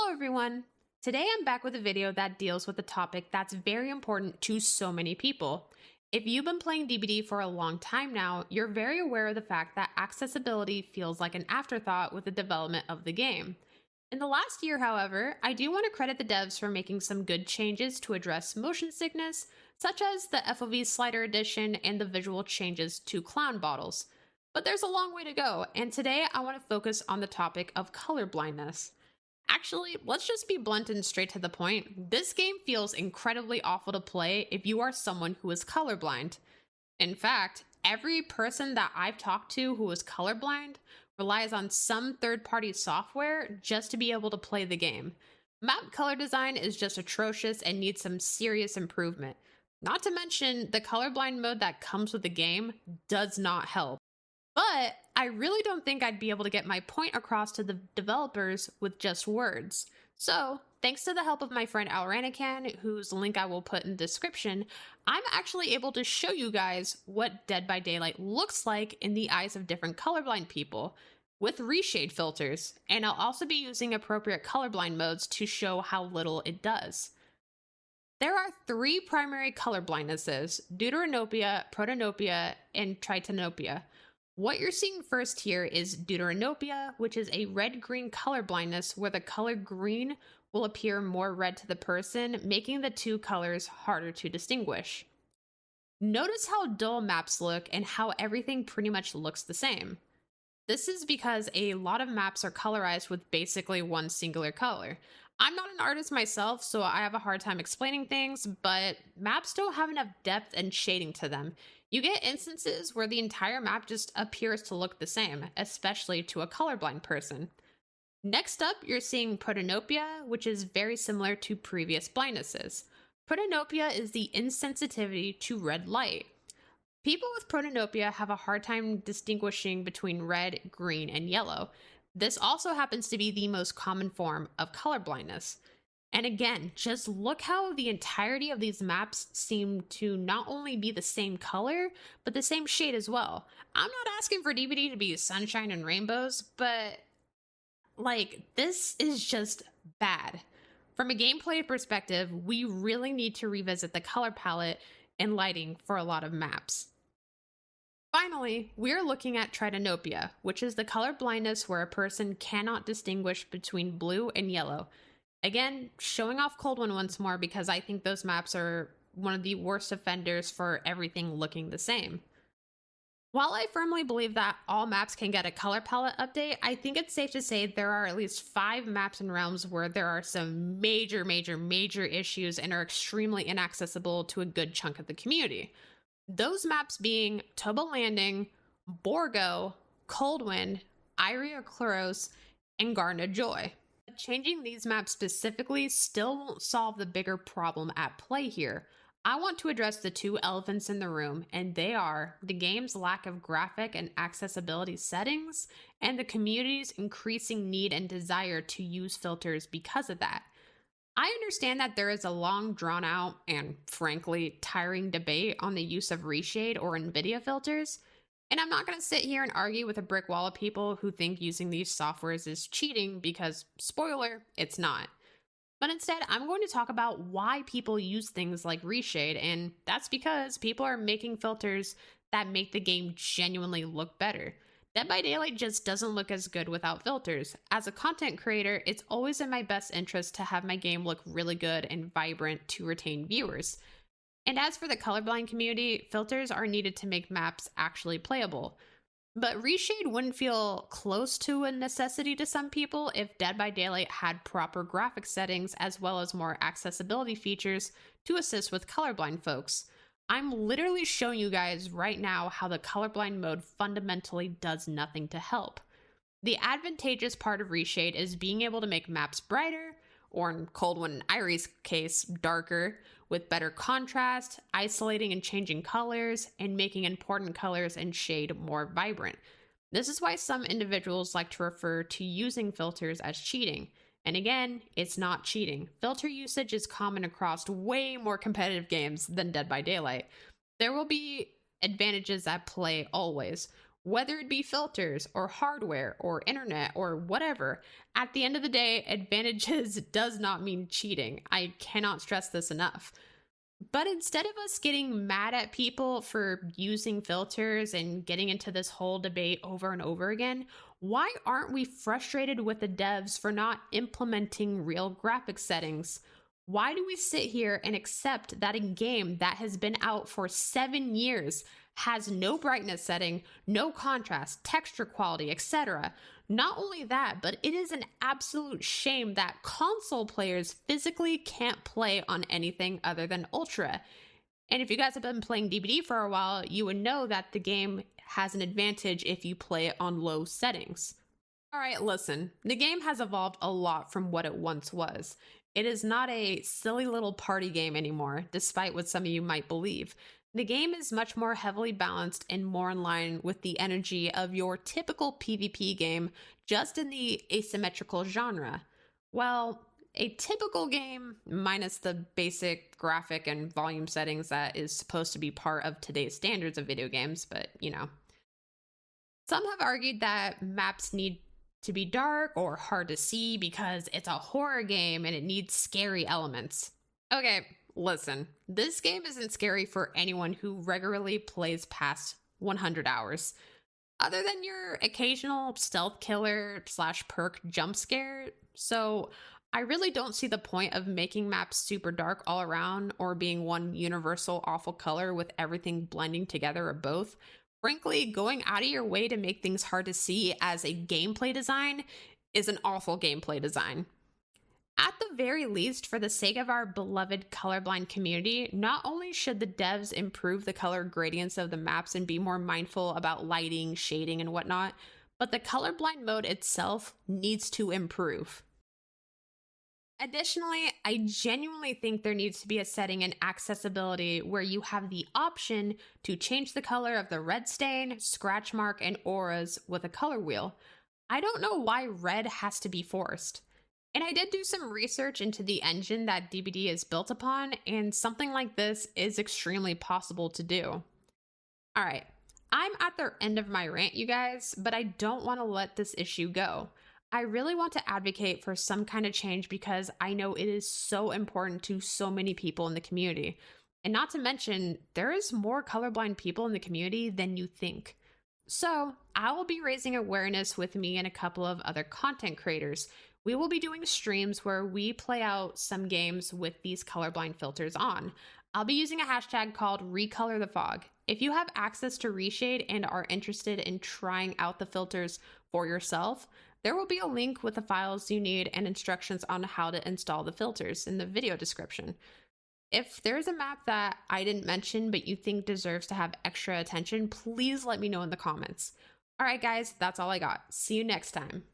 Hello everyone! Today I'm back with a video that deals with a topic that's very important to so many people. If you've been playing DBD for a long time now, you're very aware of the fact that accessibility feels like an afterthought with the development of the game. In the last year, however, I do want to credit the devs for making some good changes to address motion sickness, such as the FOV slider addition and the visual changes to clown bottles. But there's a long way to go, and today I want to focus on the topic of color blindness. Actually, let's just be blunt and straight to the point. This game feels incredibly awful to play if you are someone who is colorblind. In fact, every person that I've talked to who is colorblind relies on some third-party software just to be able to play the game. Map color design is just atrocious and needs some serious improvement. Not to mention, the colorblind mode that comes with the game does not help. But I really don't think I'd be able to get my point across to the developers with just words. So, thanks to the help of my friend Alranican, whose link I will put in the description, I'm actually able to show you guys what Dead by Daylight looks like in the eyes of different colorblind people with reshade filters, and I'll also be using appropriate colorblind modes to show how little it does. There are three primary color blindnesses: deuteranopia, protanopia, and tritanopia. What you're seeing first here is deuteranopia, which is a red-green color blindness where the color green will appear more red to the person, making the two colors harder to distinguish. Notice how dull maps look and how everything pretty much looks the same. This is because a lot of maps are colorized with basically one singular color. I'm not an artist myself, so I have a hard time explaining things, but maps don't have enough depth and shading to them. You get instances where the entire map just appears to look the same, especially to a colorblind person. Next up, you're seeing protanopia, which is very similar to previous blindnesses. Protanopia is the insensitivity to red light. People with protanopia have a hard time distinguishing between red, green, and yellow. This also happens to be the most common form of color blindness. And again, just look how the entirety of these maps seem to not only be the same color, but the same shade as well. I'm not asking for DBD to be sunshine and rainbows, but this is just bad. From a gameplay perspective, we really need to revisit the color palette and lighting for a lot of maps. Finally, we're looking at tritanopia, which is the color blindness where a person cannot distinguish between blue and yellow. Again, showing off Cold One once more because I think those maps are one of the worst offenders for everything looking the same. While I firmly believe that all maps can get a color palette update, I think it's safe to say there are at least 5 maps and realms where there are some major issues and are extremely inaccessible to a good chunk of the community. Those maps being Toba Landing, Borgo, Coldwind, Iria Chloros, and Garna Joy. Changing these maps specifically still won't solve the bigger problem at play here. I want to address the two elephants in the room, and they are the game's lack of graphic and accessibility settings, and the community's increasing need and desire to use filters because of that. I understand that there is a long drawn out and frankly tiring debate on the use of reshade or NVIDIA filters, and I'm not going to sit here and argue with a brick wall of people who think using these softwares is cheating because, spoiler, it's not. But instead, I'm going to talk about why people use things like reshade, and that's because people are making filters that make the game genuinely look better. Dead by Daylight just doesn't look as good without filters. As a content creator, it's always in my best interest to have my game look really good and vibrant to retain viewers. And as for the colorblind community, filters are needed to make maps actually playable. But reshade wouldn't feel close to a necessity to some people if Dead by Daylight had proper graphic settings as well as more accessibility features to assist with colorblind folks. I'm literally showing you guys right now how the colorblind mode fundamentally does nothing to help. The advantageous part of reshade is being able to make maps brighter, or in Coldwind and Irie's case, darker, with better contrast, isolating and changing colors, and making important colors and shade more vibrant. This is why some individuals like to refer to using filters as cheating. And again, it's not cheating. Filter usage is common across way more competitive games than Dead by Daylight. There will be advantages at play always. Whether it be filters or hardware or internet or whatever, at the end of the day, advantages does not mean cheating. I cannot stress this enough. But instead of us getting mad at people for using filters and getting into this whole debate over and over again, why aren't we frustrated with the devs for not implementing real graphics settings? Why do we sit here and accept that a game that has been out for 7 years has no brightness setting, no contrast, texture quality, etc.? Not only that, but it is an absolute shame that console players physically can't play on anything other than Ultra. And if you guys have been playing DBD for a while, you would know that the game has an advantage if you play it on low settings. Alright, listen, the game has evolved a lot from what it once was. It is not a silly little party game anymore, despite what some of you might believe. The game is much more heavily balanced and more in line with the energy of your typical PvP game, just in the asymmetrical genre. Well, a typical game, minus the basic graphic and volume settings that is supposed to be part of today's standards of video games, but you know. Some have argued that maps need to be dark or hard to see because it's a horror game and it needs scary elements. Okay, listen, this game isn't scary for anyone who regularly plays past 100 hours. Other than your occasional stealth killer / perk jump scare, so I really don't see the point of making maps super dark all around or being one universal awful color with everything blending together or both. Frankly, going out of your way to make things hard to see as a gameplay design is an awful gameplay design. At the very least, for the sake of our beloved colorblind community, not only should the devs improve the color gradients of the maps and be more mindful about lighting, shading, and whatnot, but the colorblind mode itself needs to improve. Additionally, I genuinely think there needs to be a setting in accessibility where you have the option to change the color of the red stain, scratch mark, and auras with a color wheel. I don't know why red has to be forced. And I did do some research into the engine that DBD is built upon, and something like this is extremely possible to do. Alright, I'm at the end of my rant, you guys, but I don't want to let this issue go. I really want to advocate for some kind of change because I know it is so important to so many people in the community. And not to mention, there is more colorblind people in the community than you think. So I will be raising awareness with me and a couple of other content creators. We will be doing streams where we play out some games with these colorblind filters on. I'll be using a hashtag called #RecolorTheFog. If you have access to Reshade and are interested in trying out the filters for yourself, there will be a link with the files you need and instructions on how to install the filters in the video description. If there's a map that I didn't mention but you think deserves to have extra attention, please let me know in the comments. Alright guys, that's all I got. See you next time.